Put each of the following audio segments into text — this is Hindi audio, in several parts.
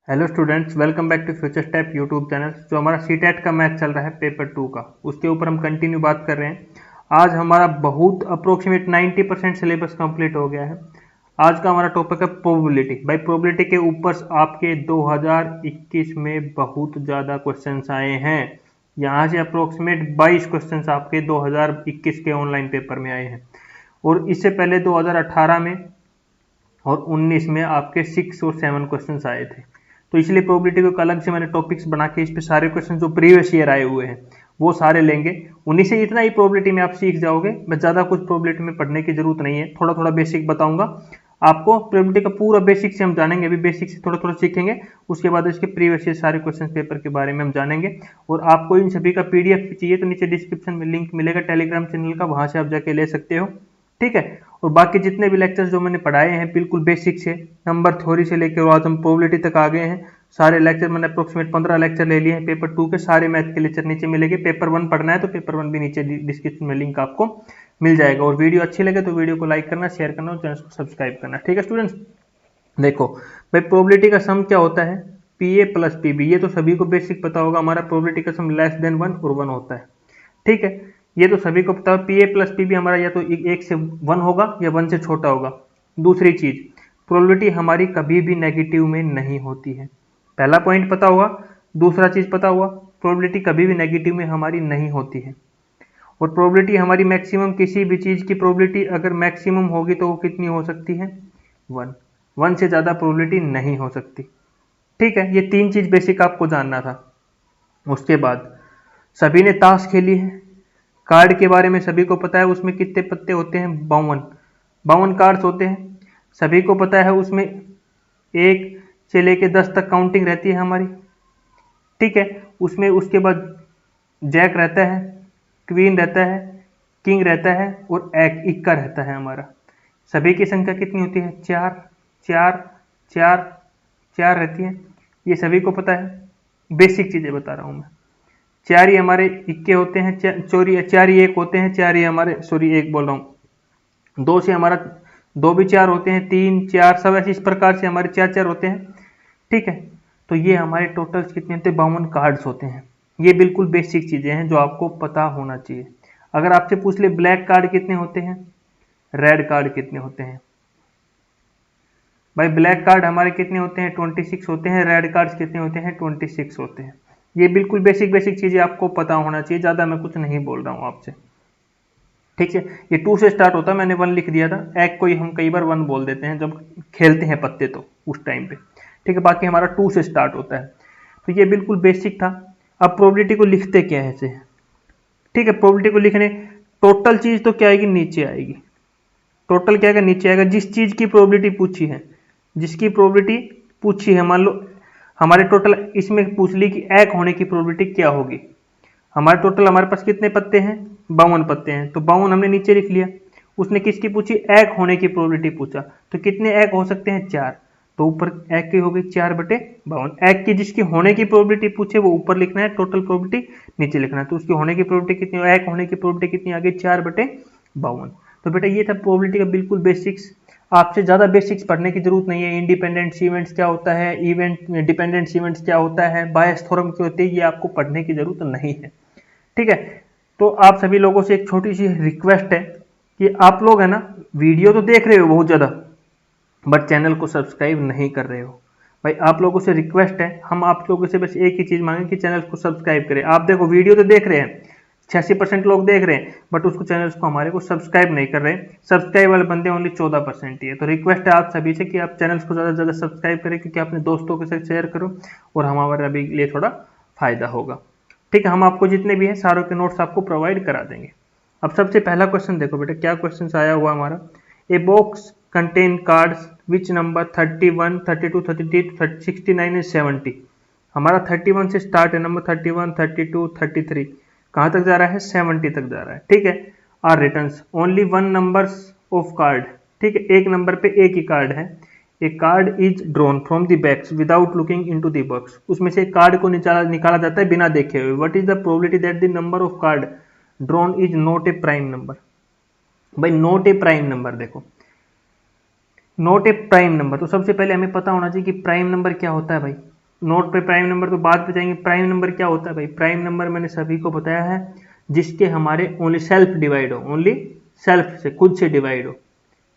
Hello students, welcome back to future step YouTube channel. जो हमारा सीटेट का मैथ चल रहा है पेपर 2 का, उसके ऊपर हम कंटिन्यू बात कर रहे हैं। आज हमारा बहुत अप्रोक्सीमेट 90% सिलेबस कंप्लीट हो गया है। आज का हमारा टॉपिक है प्रोबेबिलिटी। भाई प्रोबेबिलिटी के ऊपर आपके 2021 में बहुत ज़्यादा क्वेश्चंस आए हैं। यहाँ से अप्रोक्सीमेट 22 क्वेश्चंस आपके 2021 के ऑनलाइन पेपर में आए हैं, और इससे पहले 2018 में और 19 में आपके 6 और 7 क्वेश्चंस आए थे। तो इसलिए प्रोबेबिलिटी को अलग से मैंने टॉपिक्स बना के इस पे सारे क्वेश्चन जो प्रीवियस ईयर आए हुए हैं वो सारे लेंगे। उन्हीं से इतना ही प्रोबेबिलिटी में आप सीख जाओगे। मैं ज़्यादा कुछ प्रोबेबिलिटी में पढ़ने की जरूरत नहीं है, थोड़ा थोड़ा बेसिक बताऊंगा आपको। प्रोबेबिलिटी का पूरा बेसिक से हम जानेंगे, अभी बेसिक से थोड़ा थोड़ा सीखेंगे, उसके बाद इसके प्रीवियस ईयर सारे क्वेश्चन पेपर के बारे में हम जानेंगे। और आपको इन सभी का पीडीएफ चाहिए तो नीचे डिस्क्रिप्शन में लिंक मिलेगा टेलीग्राम चैनल का, वहां से आप जाके ले सकते हो। ठीक है। और बाकी जितने भी लेक्चर्स जो मैंने पढ़ाए हैं बिल्कुल बेसिक से नंबर थ्योरी से लेकर आज हम प्रोबेबिलिटी तक आ गए हैं। सारे लेक्चर मैंने अप्रोक्सीमेट 15 लेक्चर ले लिए हैं पेपर 2 के। सारे मैथ के लेक्चर नीचे मिलेंगे। पेपर 1 पढ़ना है तो पेपर 1 भी नीचे डिस्क्रिप्शन में लिंक आपको मिल जाएगा। और वीडियो अच्छी लगे तो वीडियो को लाइक करना, शेयर करना और चैनल को सब्सक्राइब करना। ठीक है स्टूडेंट्स, देखो भाई प्रोबेबिलिटी का सम क्या होता है, P A plus P B. ये तो सभी को बेसिक पता होगा। हमारा प्रोबेबिलिटी का सम लेस देन 1 और 1 होता है। ठीक है, ये तो सभी को पता है। P A plus P B हमारा या तो 1 से 1 होगा या 1 से छोटा होगा। दूसरी चीज, प्रोबेबिलिटी हमारी कभी भी नेगेटिव में नहीं होती है। पहला पॉइंट पता हुआ। दूसरा चीज पता हुआ, प्रोबेबिलिटी कभी भी नेगेटिव में हमारी नहीं होती है। और प्रोबेबिलिटी हमारी मैक्सिमम, किसी भी चीज की प्रोबेबिलिटी अगर मैक्सिमम होगी तो वो कितनी हो सकती है, 1। 1 से ज्यादा प्रोबेबिलिटी नहीं हो सकती। ठीक है, ये 3 चीज बेसिक आपको जानना था। उसके बाद सभी ने ताश खेली है। कार्ड के बारे में सभी को पता है, उसमें कितने पत्ते होते हैं, 52। 52 कार्ड्स होते हैं, सभी को पता है। उसमें 1 से लेके 10 तक काउंटिंग रहती है हमारी। ठीक है, उसमें उसके बाद जैक रहता है, क्वीन रहता है, किंग रहता है और इक्का रहता है हमारा। सभी की संख्या कितनी होती है, 4 4 4 4 रहती है। ये सभी को पता है। बेसिक चीजें बता रहा हूं मैं। 4 ही हमारे इक्के होते हैं, 4 ही 1 होते हैं, 4 ही हमारे, सॉरी 1 बोल रहा हूं। 2 से हमारा 2 भी 4 होते हैं, 3 4 सब ऐसे इस प्रकार से हमारे 4 4 होते हैं। ठीक है, तो ये हमारे टोटल्स कितने होते हैं, 52 कार्ड्स होते हैं। ये बिल्कुल बेसिक चीजें हैं जो आपको पता होना चाहिए। अगर आपसे पूछ ले ब्लैक कार्ड कितने होते हैं, रेड कार्ड कितने होते हैं, भाई ब्लैक कार्ड हमारे कितने होते हैं, 26 होते हैं। रेड कार्ड्स कितने होते हैं, 26 होते हैं। ये बिल्कुल बेसिक बेसिक चीजें आपको पता होना चाहिए, ज्यादा मैं कुछ नहीं बोल रहा हूं आपसे। ठीक है, ये 2 से स्टार्ट होता है, मैंने 1 लिख दिया था। एक को ही हम कई बार 1 बोल देते हैं जब खेलते हैं पत्ते, तो उस टाइम पे। ठीक है, बाकी हमारा 2 से स्टार्ट होता है। तो ये बिल्कुल बेसिक था। अब प्रोबेबिलिटी को लिखते क्या है ऐसे। ठीक है, प्रोबेबिलिटी को लिखने, टोटल चीज तो क्या आएगी, नीचे आएगी। टोटल क्या आएगा, नीचे आएगा। जिस चीज की प्रोबेबिलिटी पूछी है, जिसकी प्रोबेबिलिटी पूछी है, मान लो हमारे टोटल इसमें पूछ ली कि एक होने की प्रोबेबिलिटी क्या होगी। हमारे टोटल हमारे पास कितने पत्ते हैं, 52 पत्ते हैं, तो 52 हमने नीचे लिख लिया। उसने किसकी पूछी, एक होने की प्रोबेबिलिटी पूछा, तो कितने एक हो सकते हैं, 4। तो ऊपर एक की हो गई 4/52। एक की जिसकी होने की प्रोबेबिलिटी पूछे वो ऊपर लिखना है, टोटल प्रोबेबिलिटी नीचे लिखना है। तो उसकी होने की प्रोबेबिलिटी कितनी, एक होने की प्रोबेबिलिटी कितनी आ गई, 4/52। तो बेटा ये था प्रोबेबिलिटी का बिल्कुल बेसिक्स। आपसे ज्यादा बेसिक्स पढ़ने की जरूरत नहीं है। इंडिपेंडेंट इवेंट्स क्या होता है, इवेंट डिपेंडेंट इवेंट्स क्या होता है, बायस थ्योरम क्या होती है, ये आपको पढ़ने की जरूरत नहीं है। ठीक है, तो आप सभी लोगों से एक छोटी सी रिक्वेस्ट है कि आप लोग है ना, वीडियो तो देख रहे हो बहुत ज्यादा, बट चैनल को सब्सक्राइब नहीं कर रहे हो। भाई आप लोगों से रिक्वेस्ट है, हम आप लोगों से बस एक ही चीज मांगे कि चैनल को सब्सक्राइब करें। आप देखो वीडियो तो देख रहे हैं, 86% लोग देख रहे हैं, बट उसको चैनल को हमारे को सब्सक्राइब नहीं कर रहे। सब्सक्राइब वाले बंदे ओनली 14% ही है। तो रिक्वेस्ट है आप सभी से कि आप चैनल को ज्यादा से ज्यादा सब्सक्राइब करें, क्योंकि अपने दोस्तों के साथ शेयर करो और हमारे अभी लिए थोड़ा फायदा होगा। ठीक है, हम आपको जितने भी हैं सारों के नोट्स आपको प्रोवाइड करा देंगे। अब सबसे पहला क्वेश्चन देखो बेटा, क्या क्वेश्चन आया हुआ हमारा। A box contain cards which number 31 32 33 69 and 70। हमारा 31 से स्टार्ट है, नंबर 31 32 33 कहां तक जा रहा है, 70 तक जा रहा है। ठीक है, R returns only 1 numbers of card. ठीक है, एक नंबर पे एक ही कार्ड है। A card is drawn from the backs without looking into the box. उसमें से एक कार्ड को निकाला जाता है बिना देखे हुए। What is the probability that the number of card drawn is not a prime number. भाई नॉट ए प्राइम नंबर, देखो नॉट ए प्राइम नंबर, तो सबसे पहले हमें पता होना चाहिए कि प्राइम नंबर क्या होता है। भाई नोट पे प्राइम नंबर तो बाद में जाएंगे। प्राइम नंबर क्या होता है भाई? प्राइम नंबर मैंने सभी को बताया है जिसके हमारे ओनली सेल्फ डिवाइड हो, ओनली सेल्फ से, खुद से डिवाइड हो,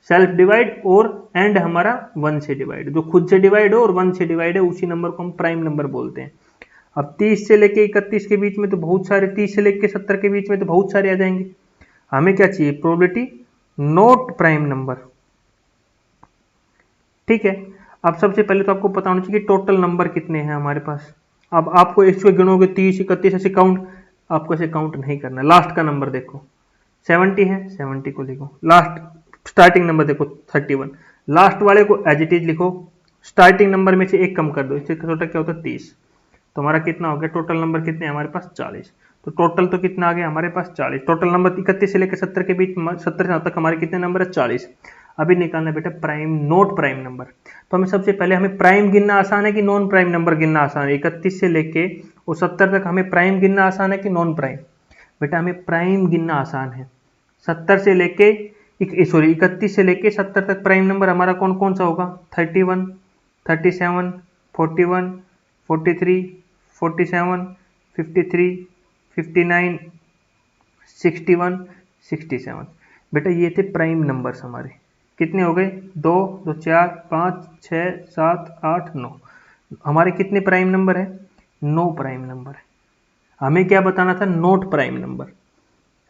सेल्फ डिवाइड और एंड हमारा 1 से डिवाइड, जो खुद से डिवाइड हो और 1 से डिवाइड है उसी नंबर को हम प्राइम नंबर बोलते हैं। अब 30 से लेके 31 के बीच में तो बहुत सारे, 30 से लेके 70 के बीच में तो बहुत सारे आ जाएंगे। हमें क्या चाहिए? Probability note prime number. ठीक है, अब सबसे पहले तो आपको पता होना चाहिए कि टोटल नंबर कितने हैं हमारे पास। अब आपको इसको गिनोगे 30 31 ऐसे काउंट, आपको ऐसे काउंट नहीं करना। लास्ट का नंबर देखो 70 है, 70 को लिखो। लास्ट स्टार्टिंग नंबर देखो 31, लास्ट वाले को एज इट इज लिखो। स्टार्टिंग नंबर में से एक कम कर दो, इससे छोटा क्या होता है 30। तो हमारा कितना हो गया? टोटल नंबर कितने हैं हमारे पास? 40। तो टोटल तो कितना आ गया हमारे पास? 40। टोटल नंबर 31 से लेकर 70 के बीच, 70 से तक हमारे कितने नंबर है? 40। अभी निकालना बेटा प्राइम नोट प्राइम नंबर। तो हमें सबसे पहले हमें प्राइम गिनना आसान है कि नॉन प्राइम नंबर गिनना आसान है? 31 से लेके और 70 तक हमें प्राइम गिनना आसान है कि नॉन प्राइम? बेटा हमें प्राइम गिनना आसान है। 70 से लेके 31 से लेके 70 तक प्राइम नंबर हमारा कौन कौन सा होगा? 31, 37, 41, 43, 47, 53, 59, 61, 67। बेटा ये थे प्राइम नंबर्स हमारे। कितने हो गए? 2, 2, 4, 5, 6, 7, 8, 9। हमारे कितने प्राइम नंबर है? 9 प्राइम नंबर है। हमें क्या बताना था? Note prime number.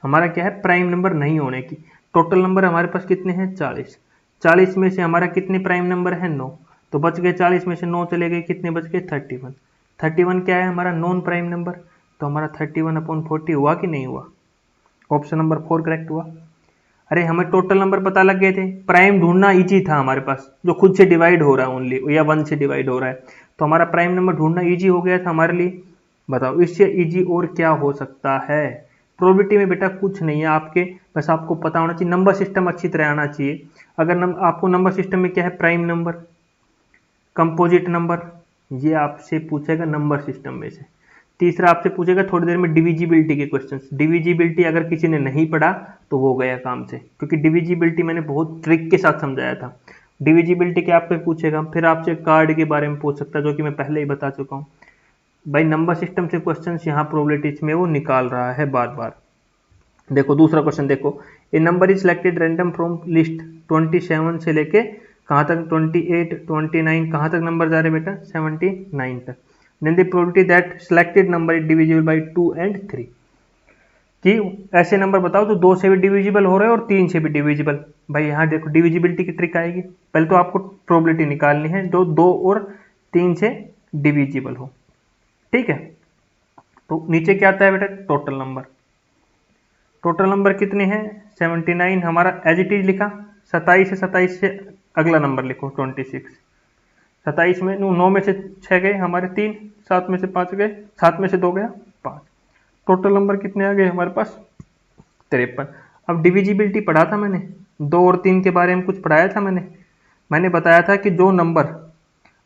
हमारा क्या है? प्राइम नंबर नहीं होने की। टोटल नंबर हमारे पास कितने हैं? 40। 40 में से हमारा कितने प्राइम नंबर है? 9। तो बच गए 40 में से 9 चले गए, कितने बच गए? 31। 31 क्या है हमारा? Non prime number. तो हमारा 31/40 हुआ कि नहीं हुआ? ऑप्शन नंबर 4 करेक्ट हुआ। अरे हमें टोटल नंबर पता लग गए थे, प्राइम ढूंढना इजी था हमारे पास, जो खुद से डिवाइड हो रहा है ओनली, या 1 से डिवाइड हो रहा है। तो हमारा प्राइम नंबर ढूंढना इजी हो गया था हमारे लिए। बताओ इससे इजी और क्या हो सकता है? प्रोबेबिलिटी में बेटा कुछ नहीं है आपके, बस आपको पता होना चाहिए, नंबर सिस्टम अच्छी तरह आना चाहिए। अगर आपको नंबर सिस्टम में क्या है? प्राइम नंबर, कंपोजिट नंबर, ये आपसे पूछेगा नंबर सिस्टम में से। तीसरा आपसे पूछेगा थोड़ी देर में डिविजिबिलिटी के क्वेश्चंस। डिविजिबिलिटी अगर किसी ने नहीं पढ़ा तो वो गया काम से, क्योंकि डिविजिबिलिटी मैंने बहुत ट्रिक के साथ समझाया था। डिविजिबिलिटी के आपसे पूछेगा, फिर आपसे कार्ड के बारे में पूछ सकता है, जो कि मैं पहले ही बता चुका हूँ। भाई नंबर सिस्टम से क्वेश्चंस यहाँ प्रोबेबिलिटीज में वो निकाल रहा है बार बार। देखो दूसरा क्वेश्चन देखो, a number is selected random from list 27 से लेके कहाँ तक? 28, 29, कहाँ तक नंबर जा रहे बेटा? 79 तक। Then the probability that selected number is divisible by 2 and 3, कि ऐसे नंबर बताओ तो 2 से भी डिविजिबल हो रहे हैं और 3 से भी डिविजिबल। भाई यहाँ देखो डिविजिबिलिटी की ट्रिक आएगी। पहले तो आपको प्रोबेबिलिटी निकालनी है जो 2 और 3 से डिविजिबल हो। ठीक है, तो नीचे क्या आता है बेटा? Total number. टोटल नंबर कितने हैं? 79। हमारा एज इट इज लिखा। 27 से अगला नंबर लिखो 26। 27 में 9 में से 6 गए हमारे 3, 7 में से 5 गए, 7 में से 2 गया 5। टोटल नंबर कितने आ गए हमारे पास? 53। अब डिविजिबिलिटी पढ़ा था मैंने, 2 और 3 के बारे में कुछ पढ़ाया था मैंने बताया था कि जो नंबर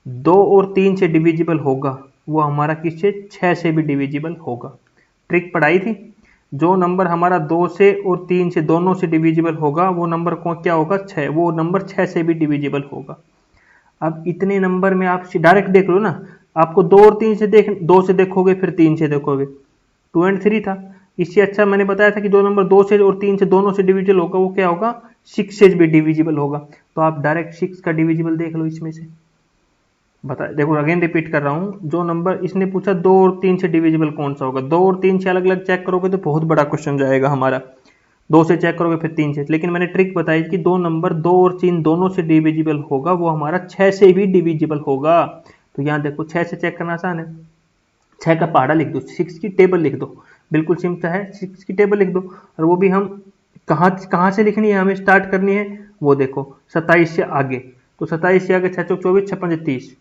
2 और 3 से डिविजिबल होगा वो हमारा किससे? 6 से भी डिविजिबल होगा। ट्रिक पढ़ाई थी। जो नंबर हमारा 2 से और 3 से दोनों से डिविजिबल होगा वो नंबर कौन क्या होगा? 6। वो नंबर 6 से भी डिविजिबल होगा। अब इतने नंबर में आप डायरेक्ट देख लो ना, आपको 2 और 3 से 2 से देखोगे फिर 3 से देखोगे, 2 and 3 था। इससे अच्छा मैंने बताया था कि जो नंबर 2 से और 3 से दोनों से डिविजिबल होगा वो क्या होगा? 6 से भी डिविजिबल होगा। तो आप डायरेक्ट 6 का डिविजिबल देख लो इसमें से। बता देखो अगेन रिपीट कर रहा हूँ, जो नंबर इसने पूछा 2 और 3 से डिविजिबल कौन सा होगा, 2 और 3 से अलग अलग चेक करोगे तो बहुत बड़ा क्वेश्चन जाएगा हमारा। 2 से चेक करोगे फिर 3 से, लेकिन मैंने ट्रिक बताई कि 2 नंबर 2 और 3 दोनों से डिविजिबल होगा वो हमारा 6 से भी डिविजिबल होगा। तो यहाँ देखो 6 से चेक करना आसान है, 6 का पहाड़ा लिख दो, 6 की टेबल लिख दो, बिल्कुल सिंपल है, 6 की टेबल लिख दो। और वो भी हम कहाँ से लिखनी है, हमें स्टार्ट करनी है वो देखो 27 से आगे। तो 27 से आगे 6 चौक 24, 6 पंजे 30,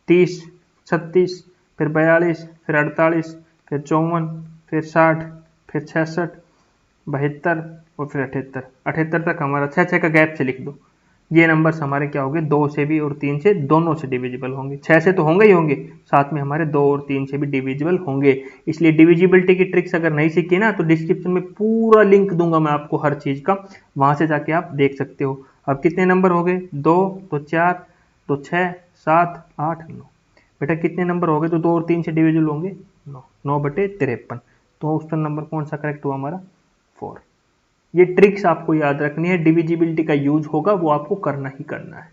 30, 36, फिर 42, फिर 48, फिर 54, फिर 60, फिर 66, 72 और फिर 78। 78 तक हमारा 6 का गैप से लिख दो। ये नंबर्स हमारे क्या होंगे? 2 से भी और 3 से दोनों से डिविजिबल होंगे। 6 से तो होंगे ही होंगे, साथ में हमारे 2 और 3 से भी डिविजिबल होंगे। इसलिए डिविजिबिलिटी की ट्रिक्स अगर नहीं सीखी ना तो डिस्क्रिप्शन में पूरा लिंक दूंगा मैं आपको हर चीज़ का, वहाँ से जाके आप देख सकते हो। अब कितने नंबर हो गए? 2, तो 4, तो 6, 7, 8, 9। बेटा कितने नंबर हो गए जो 2 और 3 से डिविजिबल होंगे? 9, 9/53। तो ऑप्शन नंबर कौन सा करेक्ट हुआ हमारा? 4। ये ट्रिक्स आपको याद रखनी है, डिविजिबिलिटी का यूज होगा वो आपको करना ही करना है।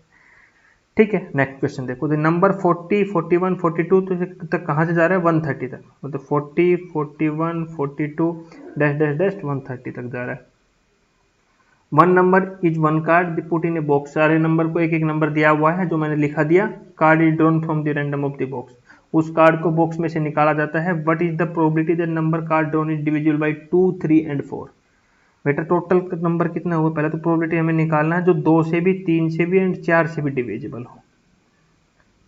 ठीक है, नेक्स्ट क्वेश्चन देखो, नंबर 40, 41, 42 तक कहाँ से जा रहा है? 130 तक, मतलब 40, 41, 42 डैश डैश डैश 130 तक जा रहा है। One number is one card put in a box, सारे नंबर को एक एक नंबर दिया हुआ है जो मैंने लिखा दिया। Card is drawn from the random of the box, उस कार्ड को बॉक्स में से निकाला जाता है। What is the probability that number card drawn is divisible by 2, 3 and 4? बेटा टोटल नंबर कितना होगा? पहले तो प्रोबेबिलिटी हमें निकालना है जो 2 से भी, 3 से भी एंड 4 से भी डिविजिबल हो।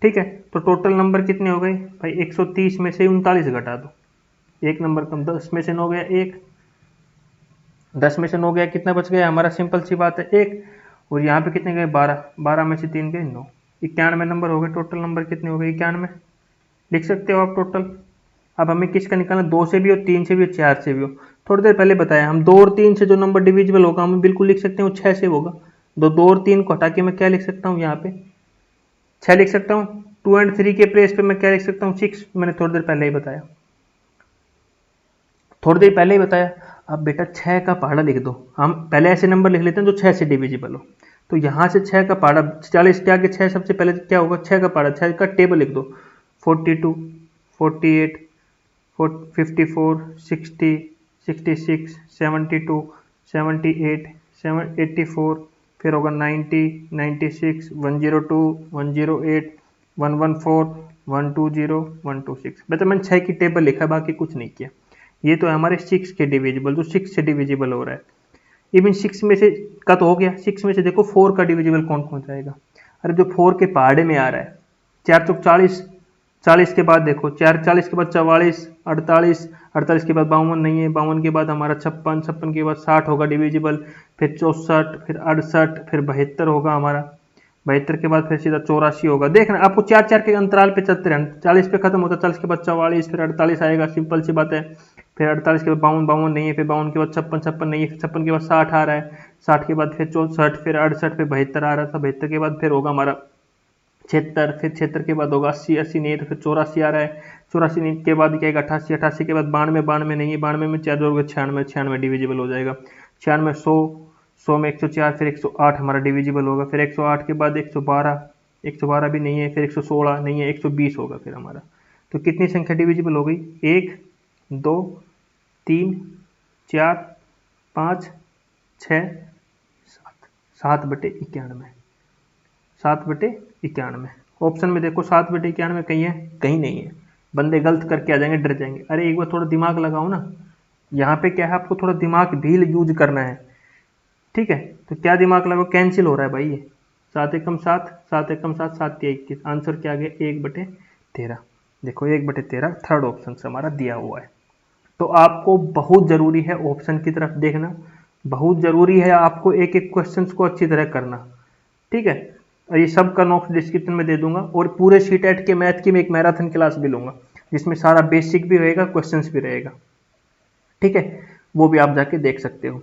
ठीक है, तो टोटल नंबर कितने हो गए भाई? 130 में से 39 घटा दो, एक नंबर कम, 10 में से 9 गया 1, 10 में से 9 गया, कितना बच गया हमारा? सिंपल सी बात है 1, और यहाँ पे कितने गए? 12, 12 में से 3 गए 9, 91 नंबर हो गए। टोटल नंबर कितने हो गए? 91 लिख सकते हो आप टोटल। अब हमें किसका निकालना? 2 से भी हो, 3 से भी हो, 4 से भी हो। थोड़ी देर पहले बताया हम 2 और 3 से जो नंबर डिविजिबल होगा हम बिल्कुल लिख सकते हैं वो 6 से होगा। 2 और 3 को हटा के मैं क्या लिख सकता हूँ? यहाँ पे 6 लिख सकता हूँ। 2 एंड 3 के प्लेस पे मैं क्या लिख सकता हूँ? 6, मैंने थोड़ी देर पहले ही बताया, थोड़ी देर पहले ही बताया। अब बेटा 6 का पहाड़ा लिख दो, हम पहले ऐसे नंबर लिख लेते हैं जो 6 से डिविजिबल हो। तो यहाँ से 6 का पहाड़ा, 40 के आगे 6 सबसे पहले क्या होगा? 6 का पहाड़ा, 6 का टेबल लिख दो। 42, 48, 54, 60, 66, 72, 78, 84, फिर होगा 90, 96, 102, 108, 114, 120, 126। बेटा मैंने 6 की टेबल लिखा, बाकी कुछ नहीं किया। ये तो है हमारे 6 के डिविजिबल, जो 6 से डिविजिबल हो रहा है। इवन 6 में से का तो हो गया, 6 में से देखो 4 का डिविजिबल कौन कौन जाएगा? अरे जो 4 के पहाड़े में आ रहा है, 4 चौक 40, 40 के बाद देखो 4, 40 के बाद 44, 48, 48 के बाद 52 नहीं है, 52 के बाद हमारा 56, 56 के बाद 60 होगा डिविजिबल, फिर 64, फिर 68, फिर 72 होगा हमारा, 72 के बाद फिर सीधा 84 होगा। देखना आपको 4-4 के अंतराल पे चलते रहना, 40 पे खत्म होता है, 40 के बाद 44, फिर 48 आएगा, सिंपल सी बात है। फिर 48 के बाद 52, 52 नहीं है, फिर 52 के बाद 56, 56 नहीं है, फिर 56 के बाद 60 आ रहा है, 60 के बाद फिर 64, फिर 68, फिर 72 आ रहा था, 72 के बाद फिर होगा हमारा 76, फिर 76 के बाद होगा 80, 80 नहीं है तो फिर 84 आ रहा है, 84 के बाद क्या आएगा? 88, 88 के बाद 92, 92 नहीं है, 92 में 4 जोड़ोगे 96, 96 डिविजिबल हो जाएगा, 96, 100, 100 में 104, फिर 108 हमारा डिविजिबल होगा, फिर 108 के बाद 112, 112 भी नहीं है, फिर 116 नहीं है, 120 होगा फिर हमारा। तो कितनी संख्या डिविजिबल हो गई? 1, 2, 3, 4, 5, 6, 7, 7/91, 7/91। ऑप्शन में देखो 7/91 कहीं है? कहीं नहीं है। बंदे गलत करके आ जाएंगे, डर जाएंगे। अरे एक बार थोड़ा दिमाग लगाओ ना, यहाँ पे क्या है, आपको थोड़ा दिमाग भी यूज करना है। ठीक है, तो क्या दिमाग लगाओ? कैंसिल हो रहा है भाई ये, 7 एकम 7, 7 एकम 7, 7 या 21, आंसर क्या आ गया? 1/13। देखो 1/13 थर्ड ऑप्शन से हमारा दिया हुआ है। तो आपको बहुत जरूरी है ऑप्शन की तरफ देखना, बहुत जरूरी है आपको एक एक क्वेश्चन को अच्छी तरह करना। ठीक है, ये सब का नोट्स डिस्क्रिप्शन में दे दूंगा, और पूरे सीटेट के मैथ की मैं एक मैराथन क्लास भी लूंगा जिसमें सारा बेसिक भी रहेगा, क्वेश्चंस भी रहेगा। ठीक है, वो भी आप जाके देख सकते हो।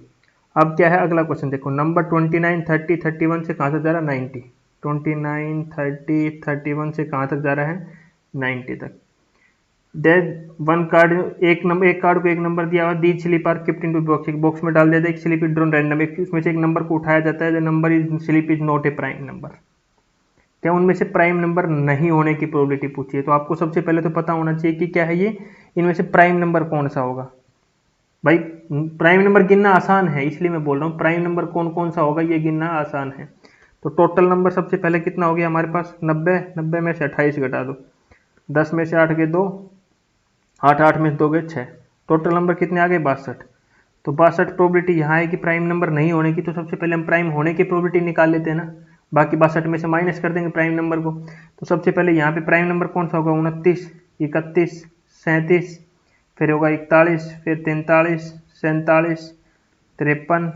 अब क्या है अगला क्वेश्चन देखो, नंबर 29, 30, 31 से कहाँ तक जा रहा है? 90। 29, 30, 31 से कहाँ तक जा रहा है? 90 तक। देन वन कार्ड, एक कार्ड को एक नंबर दिया हुआ, the slip are kept into box, एक बॉक्स में डाल दिया था, एक स्लिप इज ड्रॉन रैंडम, एक उसमें से एक नंबर को उठाया जाता है, the number is slip is not a prime number. क्या उनमें से प्राइम नंबर नहीं होने की प्रोबेबिलिटी पूछी है? तो आपको सबसे पहले तो पता होना चाहिए कि क्या है ये, इनमें से प्राइम नंबर कौन सा होगा। भाई प्राइम नंबर गिनना आसान है, इसलिए मैं बोल रहा हूँ प्राइम नंबर कौन कौन सा होगा ये गिनना आसान है। तो टोटल नंबर सबसे पहले कितना हो गया हमारे पास? 90, 90 में से 28 घटा दो, 10 में से 8 गए 2, 8, 8 में से 2 गए 6, टोटल नंबर कितने आ गए? 62। तो 62 प्रोबेबिलिटी यहाँ है कि प्राइम नंबर नहीं होने की, तो सबसे पहले हम प्राइम होने की प्रोबेबिलिटी निकाल लेते हैं ना, बाकी 62 में से माइनस कर देंगे प्राइम नंबर को। तो सबसे पहले यहाँ पे प्राइम नंबर कौन सा होगा? 29, 31, 37, फिर होगा 41, फिर 43, 47, 53,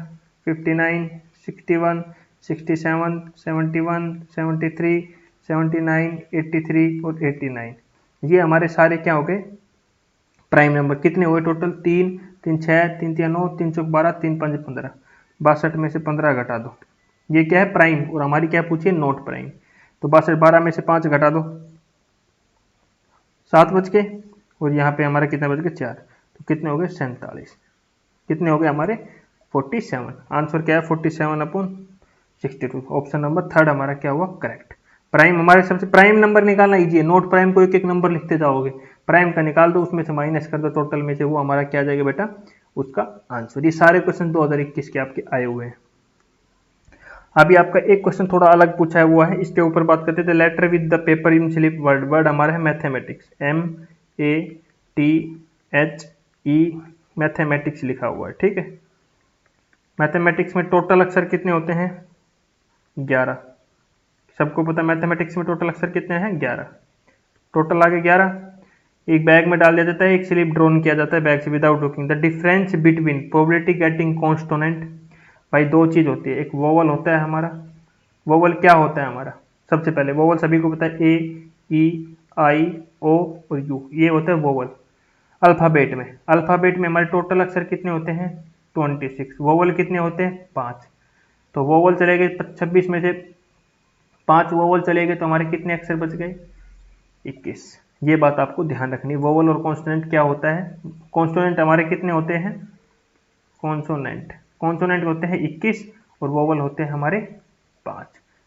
59, 61, 67, 71, 73, 79, 83 और 89। ये हमारे सारे क्या हो गए? Prime number. कितने हुए टोटल? 3, 3, 6, 3, 3, 9, 3, 4, 12, 3, 5, 15। 62 में से 15 घटा दो, ये क्या है? प्राइम। और हमारी क्या पूछिए? Not prime. तो 62, 12 में से 5 घटा दो, 7 बज के, और यहाँ पे हमारा कितने बज के 4, तो कितने हो गए 47, कितने हो गए हमारे 47। आंसर क्या है 47/62। ऑप्शन नंबर थर्ड हमारा क्या हुआ करेक्ट। प्राइम हमारे सबसे प्राइम नंबर निकालना इजी है, नोट प्राइम को एक एक नंबर लिखते जाओगे, प्राइम का निकाल दो, उसमें से माइनस कर दो टोटल में से, वो हमारा क्या आ जाएगा बेटा उसका आंसर। ये सारे क्वेश्चन 2021 के आपके आए हुए हैं। अभी आपका एक क्वेश्चन थोड़ा अलग पूछा हुआ है, इसके ऊपर बात करते थे। Letter with the paper in slip word, word हमारा है मैथमेटिक्स, MATHE मैथमेटिक्स लिखा हुआ है, ठीक है। मैथमेटिक्स में टोटल अक्षर कितने होते हैं 11, सबको पता है मैथमेटिक्स में टोटल अक्षर कितने हैं 11, टोटल आगे 11। एक बैग में डाल दिया जाता है, एक स्लिप ड्रॉन किया जाता है बैग से without looking. The difference between probability getting कॉन्स्टोनेंट, भाई दो चीज होती है, एक वोवल होता है हमारा, वोवल क्या होता है हमारा, सबसे पहले वोवल सभी को पता है A, E, I, O और U, ये होता है वोवल। अल्फाबेट में हमारे टोटल अक्षर कितने होते हैं 26, वोवल कितने होते हैं 5, तो वोवल चले गए 26 में से 5 वोवल चले गए, तो हमारे कितने अक्षर बच गए 21। ये बात आपको ध्यान रखनी, वोवल और कॉन्सोनेंट क्या होता है। कॉन्सोनेंट हमारे कितने होते हैं, कॉन्सोनेंट होते हैं 21 और वोवल होते हैं हमारे 5।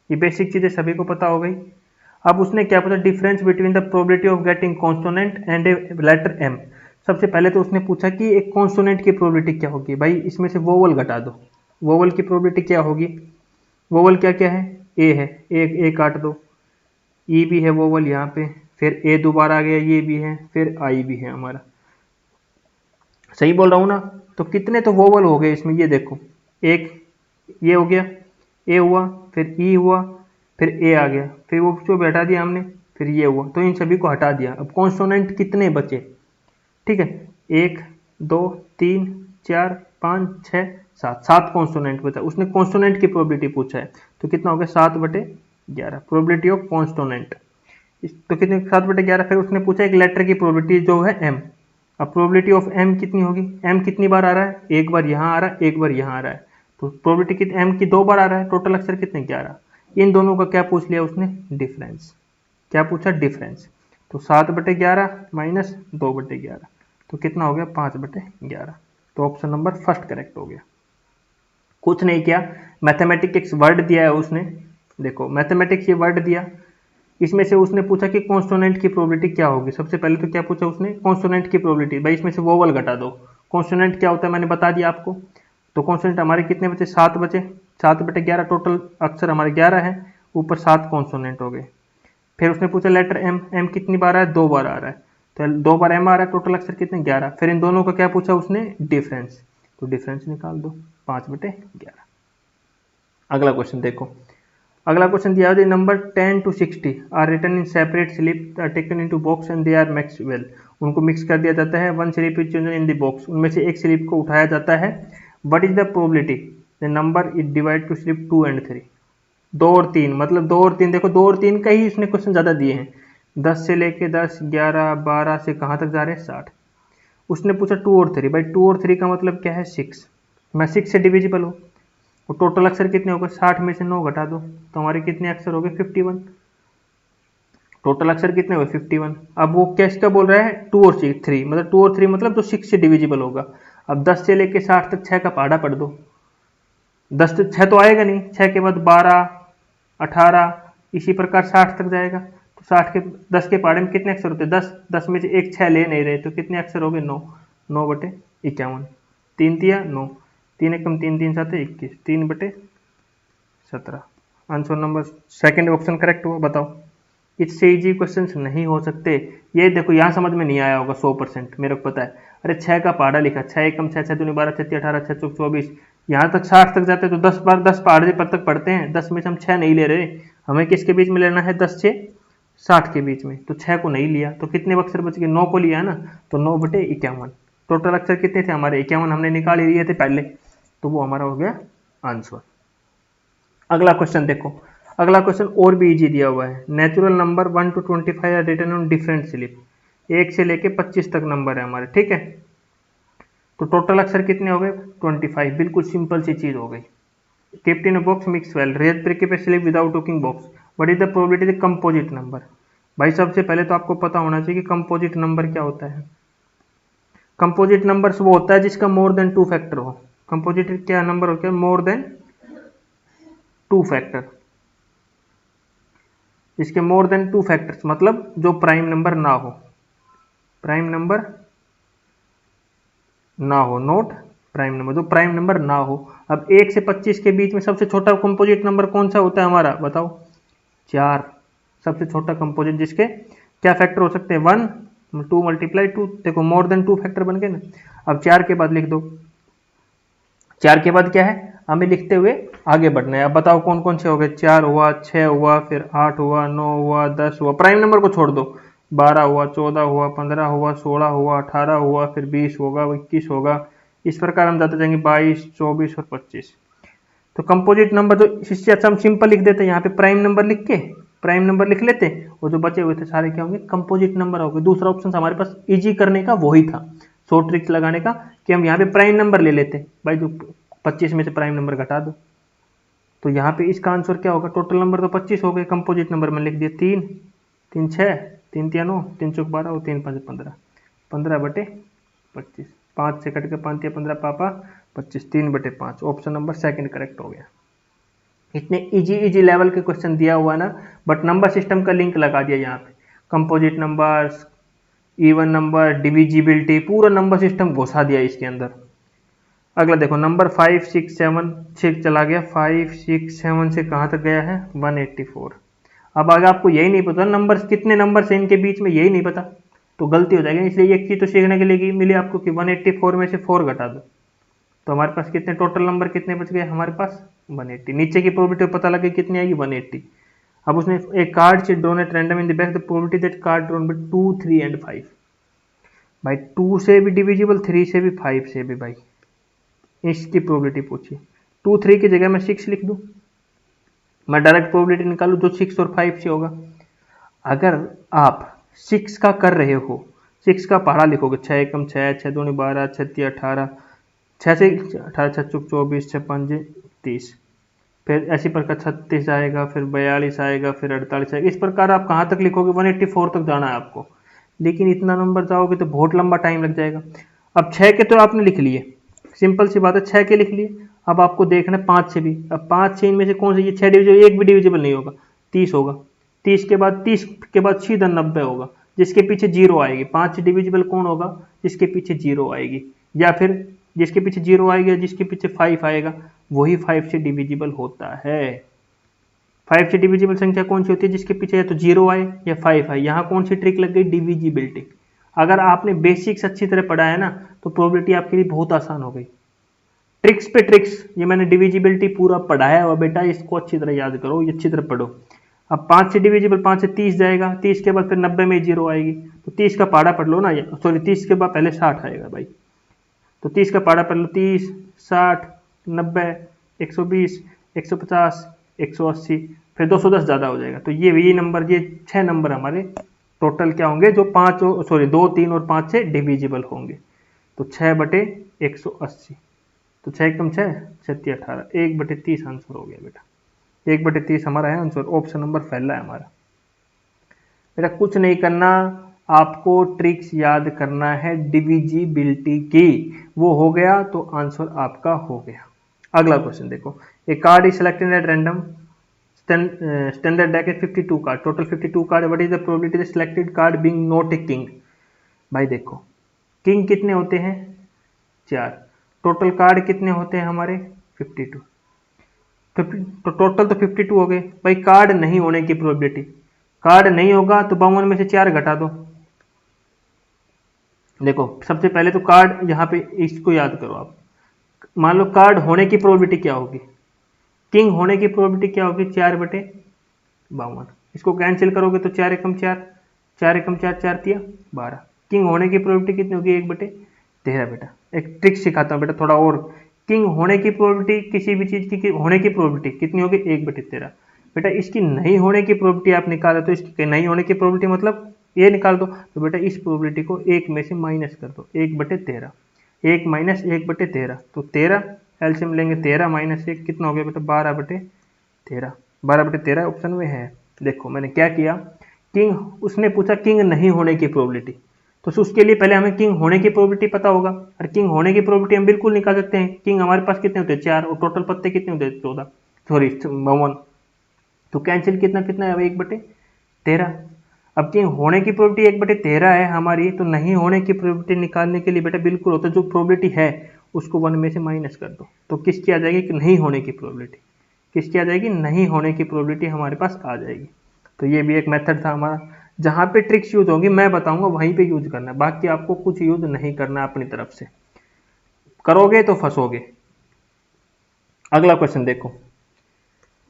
ये बेसिक चीजें सभी को पता हो गई। अब उसने क्या पूछा, difference between the probability of getting consonant and a letter M. सबसे पहले तो उसने पूछा कि एक कॉन्सोनेंट की प्रोबेबिलिटी क्या होगी, भाई इसमें से वोवल घटा दो, वोवल की प्रोबेबिलिटी क्या होगी, वोवल क्या क्या है, ए है, ए काट दो, ई भी है वोवल यहाँ पे, फिर ए दोबारा आ गया, ये भी है, फिर आई भी है हमारा, सही बोल रहा हूँ ना। तो कितने तो वोवल हो गए इसमें, ये देखो, एक ये हो गया, ए हुआ, फिर ई हुआ, फिर ए आ गया, फिर वो जो बैठा दिया हमने, फिर ये हुआ, तो इन सभी को हटा दिया। अब कॉन्सोनेंट कितने बचे, ठीक है, 1 2 3 4 5 6 7, 7 कॉन्सोनेंट बचा। उसने कॉन्सोनेंट की प्रोबेबिलिटी पूछा है, तो कितना हो गया 7/11 प्रोबेबिलिटी ऑफ कॉन्सोनेंट, तो कितने 7/11। फिर उसने पूछा एक लेटर की प्रोबेबिलिटी जो है एम। अब प्रोबेबिलिटी ऑफ एम कितनी होगी, एम कितनी बार आ रहा है, एक बार यहाँ आ रहा है, एक बार यहाँ आ रहा है, तो प्रोबेबिलिटी कितनी एम की 2 बार आ रहा है, टोटल अक्षर कितने 11। इन दोनों का क्या पूछ लिया उसने, डिफरेंस, क्या पूछा डिफरेंस, तो 7/11 माइनस 2/11, तो कितना हो गया 5/11। तो ऑप्शन नंबर फर्स्ट करेक्ट हो गया। कुछ नहीं किया, मैथमेटिक्स वर्ड दिया है उसने, देखो मैथमेटिक्स ये वर्ड दिया, इसमें से उसने पूछा कि कॉन्सोनेंट की प्रोबेबिलिटी क्या होगी। सबसे पहले तो क्या पूछा उसने, कॉन्सोनेंट की प्रोबेबिलिटी, भाई इसमें से वोवल घटा दो। कॉन्सोनेंट क्या होता है मैंने बता दिया आपको, तो कॉन्सोनेंट हमारे कितने बचे 7 बचे, 7/11 टोटल अक्षर हमारे 11 है, ऊपर 7 कॉन्सोनेंट हो गए। फिर उसने पूछा लेटर एम, एम कितनी बार आ रहा है 2 बार आ रहा है, तो 2 बार एम आ रहा है, टोटल अक्षर कितने 11। फिर इन दोनों का क्या पूछा उसने डिफरेंस, तो डिफरेंस निकाल दो 5/11। अगला क्वेश्चन देखो, अगला क्वेश्चन दिया है number 10 to 60 are written in separate slip taken into box and they are mix well. उनको मिक्स कर दिया जाता है, one slip is chosen in the box, उनमें से एक स्लिप को उठाया जाता है। What is the probability the number is divide to slip 2 and 3। 2 और 3 मतलब 2 और 3, देखो 2 और 3 का ही इसने क्वेश्चन ज़्यादा दिए हैं, 10 से लेके 10 11 12 से कहाँ तक जा रहे हैं 60। उसने पूछा 2 और 3, भाई 2 और 3 का मतलब क्या है 6, मैं 6 से डिविजिबल हो, और टोटल अक्षर कितने हो गए 60 में से 9 घटा दो, तो हमारे कितने अक्षर हो गए 51, टोटल अक्षर कितने हुए 51। अब वो क्या बोल रहा है 2 और 3, मतलब 2 और 3 मतलब जो 6 से डिविजिबल होगा। अब 10 से लेके 60 तक 6 का पहाड़ा पढ़ दो, 10 से 6 तो आएगा नहीं, 6 के बाद 12 18 इसी प्रकार 60 तक जाएगा, तो 60 के 10 के पहाड़े में कितने अक्षर होते हैं 10, 10 में से एक 6 ले नहीं रहे, तो कितने अक्षर हो गए 9, 9/51, 3 तिया 9, 3 एकम 3 3 7 21, 3/17। Answer number second option correct हुआ। बताओ, इससे इजी क्वेश्चन नहीं हो सकते। ये देखो यहाँ समझ में नहीं आया होगा 100%, मेरे को पता है। अरे 6 का पहाड़ा लिखा, 6 एकम 6 6 दूनी 12 6 18 6 चौक 24, यहाँ तक 60 तक जाते हैं, तो 10 बार 10 पहाड़े पर तक पढ़ते हैं, 10 में से हम 6 नहीं ले रहे, हमें किसके बीच में लेना है 10 से 60 के बीच में, तो 6 को नहीं लिया, तो कितने अक्षर बच गए 9 को लिया है ना, तो 9/51। टोटल अक्षर कितने थे हमारे 51, हमने निकाल ही लिए थे पहले, तो वो हमारा हो गया आंसर। अगला क्वेश्चन देखो, अगला क्वेश्चन और भी इजी दिया हुआ है। Natural number 1 to 25 are written on different slip, 1 से लेके 25 तक नंबर है हमारे, ठीक है। तो टोटल अक्षर कितने हो गए 25, बिल्कुल सिंपल सी चीज हो गई। Kept in a box mix well, raise प्रिकेप slip without talking box, what is the probability the composite number. भाई सबसे पहले तो आपको पता होना चाहिए कि कंपोजिट नंबर क्या होता है। कंपोजिट नंबर्स वो होता है जिसका मोर देन 2 फैक्टर हो। कंपोजिट क्या नंबर होता है? More than 2 factor. इसके मोर देन 2 फैक्टर्स मतलब जो प्राइम नंबर ना हो, प्राइम नंबर ना हो, नोट प्राइम नंबर, जो प्राइम नंबर ना हो। अब 1 से 25 के बीच में सबसे छोटा कंपोजिट नंबर कौन सा होता है हमारा, बताओ? 4। सबसे छोटा कंपोजिट जिसके क्या फैक्टर हो सकते हैं? 1, 2 मल्टीप्लाई 2, देखो मोर देन 2 फैक्टर बन गए ना। अब 4 के बाद लिख दो। 4 के बाद क्या है, हमें लिखते हुए आगे बढ़ना है। अब बताओ कौन कौन से हो गए? 4 हुआ, 6 हुआ, फिर 8 हुआ, 9 हुआ, 10 हुआ, प्राइम नंबर को छोड़ दो, 12 हुआ, 14 हुआ, 15 हुआ, 16 हुआ, 18 हुआ, फिर 20 होगा, 21 होगा। इस प्रकार हम जाते जाएंगे 22, 24 और 25। तो कंपोजिट नंबर जो, इससे अच्छा हम सिंपल लिख देते हैं, यहाँ पे प्राइम नंबर लिख के प्राइम नंबर लिख लेते, और जो बचे हुए थे सारे क्या होंगे? कंपोजिट नंबर होंगे। दूसरा ऑप्शन हमारे पास इजी करने का वही था, शॉर्ट ट्रिक्स लगाने का, कि हम यहाँ पे प्राइम नंबर ले लेते। भाई जो 25 में से प्राइम नंबर घटा दो, तो यहाँ पे इसका आंसर क्या होगा? टोटल नंबर तो 25 हो गए, कंपोजिट नंबर में लिख दिए 3, 3 6, 3 3 9, 3 चौक 12 और 3 5 15, 15/25, 5 से कट के 5 15 पापा 25, 3/5। ऑप्शन नंबर सेकंड करेक्ट हो गया। इतने इजी इजी लेवल के क्वेश्चन दिया हुआ ना, बट नंबर सिस्टम का लिंक लगा दिया यहाँ पे, composite numbers, even number, divisibility, पूरा नंबर सिस्टम घुसा दिया इसके अंदर। अगला देखो नंबर 5 6 7 6 चला गया, 5 6 7 से कहाँ तक गया है? 184। अब अगर आपको यही नहीं पता नंबर कितने नंबर से इनके बीच में, यही नहीं पता, तो गलती हो जाएगी। इसलिए एक चीज तो सीखने के लिए मिली आपको कि 184 में से 4 घटा दो, तो हमारे पास कितने टोटल नंबर कितने बच गए हमारे पास? 180। नीचे की प्रोबेबिलिटी पता लगे कितनी आएगी? 180। अब उसने एक कार्ड से drawn at random in the back the probability that card drawn by 2 3 and 5। भाई 2 से भी डिविजिबल, 3 से भी, 5 से भी। भाई इसकी प्रोबेबिलिटी पूछी, 2 3 की जगह मैं 6 लिख दूं, मैं डायरेक्ट प्रोबेबिलिटी निकालू जो 6 और 5 से होगा। अगर आप 6 का कर रहे हो, 6 का पहाड़ा लिखोगे, 6 एकम 6, 6 दूनी 12, 6 3 18, 6 से 18, 6 चौक 24, 6 5 30, फिर ऐसी प्रकार 36 आएगा, फिर 42 आएगा, फिर 48 आएगा। इस प्रकार आप कहाँ तक लिखोगे? 184 तक जाना है आपको, लेकिन इतना नंबर जाओगे तो बहुत लंबा टाइम लग जाएगा। अब 6 के तो आपने लिख लिए, सिंपल सी बात है, 6 के लिख लिए। अब आपको देखना है 5 से भी। अब 5 से इनमें से कौन सा, ये 6 डिविजिबल, एक भी डिविजिबल नहीं होगा, 30 होगा। 30 के बाद सीधा 90 होगा, जिसके पीछे जीरो आएगी। 5 डिविजिबल कौन होगा? जिसके पीछे जीरो आएगी, या फिर जिसके पीछे जीरो आएगा, जिसके पीछे 5 आएगा, वही 5 से डिविजिबल होता है। 5 से डिविजिबल संख्या कौन सी होती है? जिसके पीछे या तो जीरो आए या 5 आए। यहाँ कौन सी ट्रिक लग गई? डिविजिबिलिटी। अगर आपने बेसिक्स अच्छी तरह पढ़ा है ना, तो प्रोबेबिलिटी आपके लिए बहुत आसान हो गई। ट्रिक्स पे ट्रिक्स, ये मैंने डिविजिबिलिटी पूरा पढ़ाया हुआ बेटा, इसको अच्छी तरह याद करो, ये अच्छी तरह पढ़ो। अब 5 से डिविजिबल, 5 से 30 जाएगा, 30 के बाद फिर 90 में जीरो आएगी, तो 30 का पहाड़ा पढ़ लो ना, सॉरी 30 के बाद पहले 60 आएगा भाई, तो 30 का पहाड़ा पढ़ लो, 30 60 90 120 150 180, फिर 210 ज़्यादा हो जाएगा। तो ये नंबर, ये 6 नंबर हमारे टोटल क्या होंगे, जो 5 सॉरी 2 3 और 5 से डिविजिबल होंगे। तो 6/180, तो 6 कम 6 6 18, 1/30 आंसर हो गया बेटा। 1/30 हमारा है आंसर, ऑप्शन नंबर पहला है हमारा। बेटा कुछ नहीं करना, आपको ट्रिक्स याद करना है डिविजिबिलिटी की, वो हो गया तो आंसर आपका हो गया। अगला क्वेश्चन देखो, a card is selected at random, standard deck है 52 card, total 52 card, what is the probability the selected card being not a king. भाई देखो किंग कितने होते हैं? 4। टोटल कार्ड कितने होते हैं हमारे? 52। तो टोटल तो 52 हो गए। भाई कार्ड नहीं होने की प्रोबेबिलिटी, कार्ड नहीं होगा तो 52 में से 4 घटा दो। देखो सबसे पहले तो कार्ड, यहाँ पे इसको याद करो आप, मान लो कार्ड होने की प्रोबेबिलिटी क्या होगी, किंग होने की प्रोबेबिलिटी क्या होगी? 4/52। इसको कैंसिल करोगे तो 4 एकम 4, 4 एकम 4, 4 तिया 12। किंग होने की प्रोबेबिलिटी कितनी होगी? 1/13 बेटा। एक ट्रिक सिखाता हूँ बेटा थोड़ा और, किंग होने की प्रोबेबिलिटी, किसी भी चीज की होने की प्रोबेबिलिटी कितनी होगी? 1/13। बेटा इसकी नहीं होने की प्रोबेबिलिटी आप निकालो, तो इसकी नहीं होने की प्रोबेबिलिटी मतलब ये निकाल दो, तो बेटा इस प्रोबेबिलिटी को 1 में से माइनस कर दो, 1/13, 1 माइनस 1/13, तो 13, एलसीएम लेंगे 13 माइनस 1 कितना हो गया बेटा? 12/13, 12/13 ऑप्शन में है। देखो मैंने क्या किया, किंग, उसने पूछा किंग नहीं होने की प्रोबेबिलिटी, तो उसके लिए पहले हमें किंग होने की प्रोबेबिलिटी पता होगा, और किंग होने की प्रोबेबिलिटी हम बिल्कुल निकाल सकते हैं। किंग हमारे पास कितने होते हैं 4, और टोटल पत्ते कितने होते हैं 14, सॉरी 52, तो कैंसिल कितना कितना है 1/13। अब किंग होने की प्रोबेबिलिटी 1/13 है हमारी, तो नहीं होने की प्रोबेबिलिटी निकालने के लिए बेटा बिल्कुल होता है जो प्रोबेबिलिटी है उसको 1 में से माइनस कर दो, तो किसकी आ जाएगी कि नहीं होने की प्रोबेबिलिटी, किसकी आ जाएगी नहीं होने की प्रोबेबिलिटी हमारे पास आ जाएगी। तो ये भी एक मेथड था हमारा। जहां पे ट्रिक्स यूज होंगी मैं बताऊंगा वहीं पे यूज करना है, बाकी आपको कुछ यूज नहीं करना है अपनी तरफ से, करोगे तो फंसोगे। अगला क्वेश्चन देखो,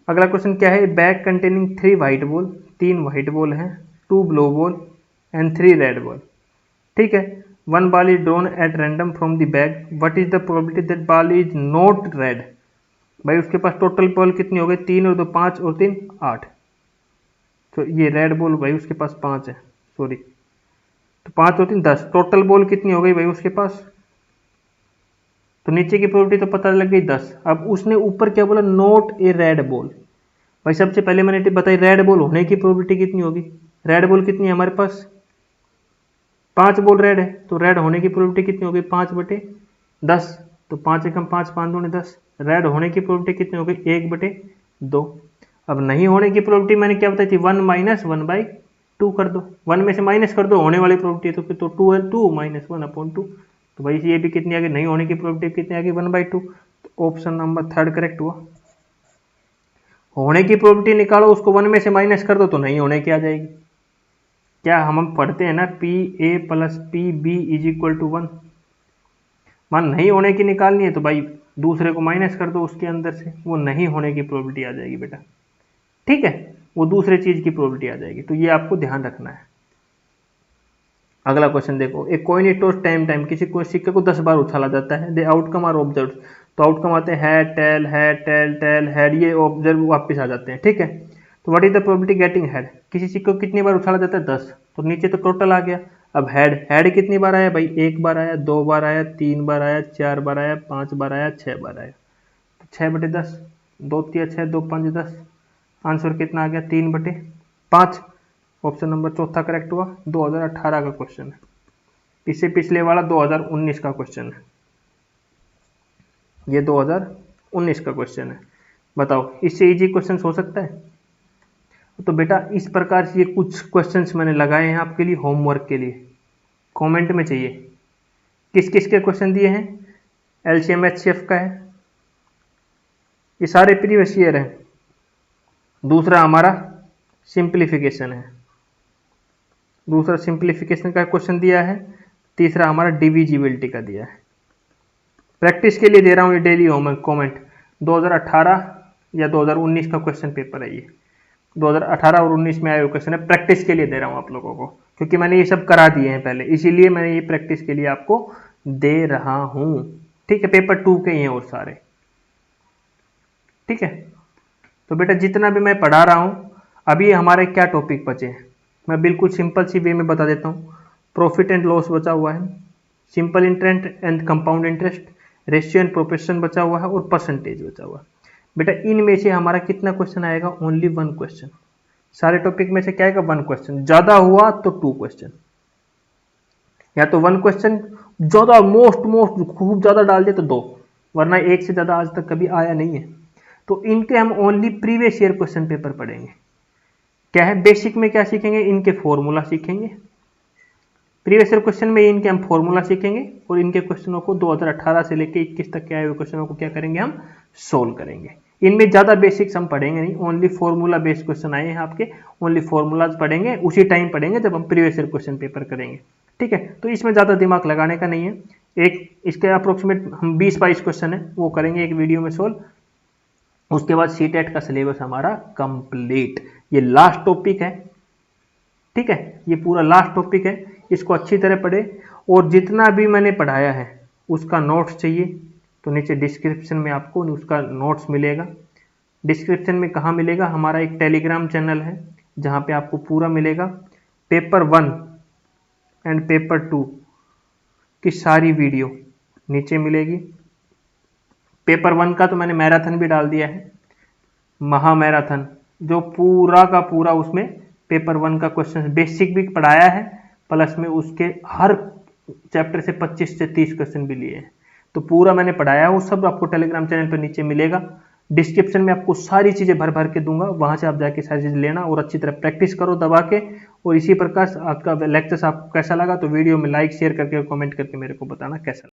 अगला क्वेश्चन क्या है, bag containing 3 white ball, 3 white ball हैं, 2 blue ball and 3 red ball, ठीक है। 1 ball is drawn at random from the bag, what is the probability that ball is not red. भाई उसके पास टोटल बॉल कितनी हो गई, 3 और 2 5 और 3 8, तो ये रेड बॉल भाई उसके पास 5 है, सॉरी, तो 5 और 3 10, टोटल बॉल कितनी हो गई भाई उसके पास, तो नीचे की प्रोबेबिलिटी तो पता लग गई 10। अब उसने ऊपर क्या बोला, नॉट ए रेड बॉल। भाई सबसे पहले मैंने बताई रेड बॉल होने की प्रोबेबिलिटी कितनी होगी, रेड बॉल कितनी है हमारे पास 5 बॉल रेड है, तो रेड होने की प्रोबेबिलिटी कितनी होगी 5/10, तो 5 एकम 5 5 दूनी 10, रेड होने की प्रोबेबिलिटी कितनी हो गई 1/2। अब नहीं होने की प्रोबेबिलिटी मैंने क्या बताई थी 1 - 1/2 कर दो, 1 में से माइनस कर दो होने वाली प्रोबेबिलिटी, तो फिर तो 2 है, 2 - 1/2, तो भाई ये भी कितनी आ गई, नहीं होने की प्रोबेबिलिटी कितनी आ गई 1/2, तो ऑप्शन नंबर 3 करेक्ट हुआ। होने की प्रोबेबिलिटी निकालो, उसको 1 में से माइनस कर दो तो नहीं होने की आ जाएगी। क्या हम पढ़ते हैं ना PA + PB = 1, मान नहीं होने की निकालनी है तो भाई दूसरे को माइनस कर दो उसके अंदर से, वो नहीं होने की प्रोबेबिलिटी आ जाएगी बेटा, ठीक है, वो दूसरे चीज की प्रोबेबिलिटी आ जाएगी, तो ये आपको ध्यान रखना है। अगला क्वेश्चन देखो, एक कॉइन इज टॉस्ड 10 टाइम, किसी को सिक्के को 10 बार उछाला जाता है, द आउटकम आर ऑब्जर्व, तो आउटकम आते हैं head tail head tail tail head, ये ऑब्जर्व वापस आ जाते हैं, ठीक है। तो what is the probability getting head, किसी सिक्के को कितनी बार उछाला जाता है 10, तो नीचे तो टोटल आ गया। अब हेड, हेड कितनी बार आया भाई, 1 बार आया, 2 बार आया, 3 बार आया, 4 बार आया, 5 बार आया, 6 बार आया, तो 6/10, 2 3 6 2 5 10, आंसर कितना आ गया 3/5, ऑप्शन नंबर चौथा करेक्ट हुआ। 2018 का क्वेश्चन है, इससे पिछले वाला 2019 का क्वेश्चन है, ये 2019 का क्वेश्चन है। बताओ इससे इजी क्वेश्चन हो सकता है। तो बेटा इस प्रकार से ये कुछ क्वेश्चंस मैंने लगाए हैं आपके लिए होमवर्क के लिए, कमेंट में चाहिए किस किस के क्वेश्चन दिए हैं। LCM HCF का है, ये सारे प्रीवियस ईयर है। दूसरा हमारा सिंप्लीफिकेशन है, दूसरा सिंप्लीफिकेशन का क्वेश्चन दिया है। तीसरा हमारा डिविजिबिलिटी का दिया है। प्रैक्टिस के लिए दे रहा हूँ ये डेली होमवर्क, कमेंट 2018 या 2019 का क्वेश्चन पेपर है ये, 2018 और 19 में आए हुए क्वेश्चन है, प्रैक्टिस के लिए दे रहा हूँ आप लोगों को, क्योंकि मैंने ये सब करा दिए हैं पहले, इसीलिए मैंने ये प्रैक्टिस के लिए आपको दे रहा हूँ, ठीक है। पेपर 2 के ही हैं और सारे, ठीक है। तो बेटा जितना भी मैं पढ़ा रहा हूँ, अभी हमारे क्या टॉपिक बचे हैं मैं बिल्कुल सिंपल सी वे में बता देता हूँ। प्रॉफिट एंड लॉस बचा हुआ है, simple interest and compound interest, ratio and proportion बचा हुआ है, और परसेंटेज बचा हुआ है। बेटा इनमें से हमारा कितना क्वेश्चन आएगा, ओनली 1 क्वेश्चन। सारे टॉपिक में से क्या आएगा 1 क्वेश्चन, ज्यादा हुआ तो 2 क्वेश्चन, या तो 1 क्वेश्चन, ज्यादा मोस्ट खूब ज्यादा डाल दे तो 2, वरना 1 से ज्यादा आज तक कभी आया नहीं है। तो इनके हम only previous year question paper पढ़ेंगे। क्या है बेसिक में क्या सीखेंगे, इनके फॉर्मूला सीखेंगे, प्रीवियस ईयर क्वेश्चन में इनके हम फॉर्मूला सीखेंगे, और इनके क्वेश्चनों को 2018 से लेकर 21 तक के आए हुए क्वेश्चनों को क्या करेंगे हम सोल्व करेंगे। इनमें ज्यादा बेसिक्स हम पढ़ेंगे नहीं, ओनली फॉर्मूला बेस्ड क्वेश्चन आए हैं आपके, ओनली फॉर्मूलाज पढ़ेंगे, उसी टाइम पढ़ेंगे जब हम प्रीवियस ईयर क्वेश्चन पेपर करेंगे, ठीक है। तो इसमें ज्यादा दिमाग लगाने का नहीं है। एक इसके अप्रोक्सीमेट हम 20-22 क्वेश्चन है वो करेंगे एक वीडियो में सोल्व, उसके बाद CTET का सिलेबस हमारा कंप्लीट। ये लास्ट टॉपिक है, ठीक है, ये पूरा लास्ट टॉपिक है, इसको अच्छी तरह पढ़े। और जितना भी मैंने पढ़ाया है उसका नोट्स चाहिए तो नीचे डिस्क्रिप्शन में आपको उसका नोट्स मिलेगा। डिस्क्रिप्शन में कहाँ मिलेगा, हमारा एक टेलीग्राम चैनल है जहाँ पे आपको पूरा मिलेगा। पेपर 1 एंड पेपर 2 की सारी वीडियो नीचे मिलेगी। पेपर 1 का तो मैंने मैराथन भी डाल दिया है, महामैराथन, जो पूरा का पूरा उसमें पेपर 1 का क्वेश्चन बेसिक भी पढ़ाया है, प्लस में उसके हर चैप्टर से 25 से 30 क्वेश्चन भी लिए हैं। तो पूरा मैंने पढ़ाया है, वो सब आपको टेलीग्राम चैनल पर नीचे मिलेगा। डिस्क्रिप्शन में आपको सारी चीज़ें भर भर के दूंगा, वहां से आप जाके सारी चीज़ लेना और अच्छी तरह प्रैक्टिस करो दबा के। और इसी प्रकार आपका लेक्चर्स आपको कैसा लगा तो वीडियो में लाइक शेयर करके कमेंट करके मेरे को बताना कैसा लगा।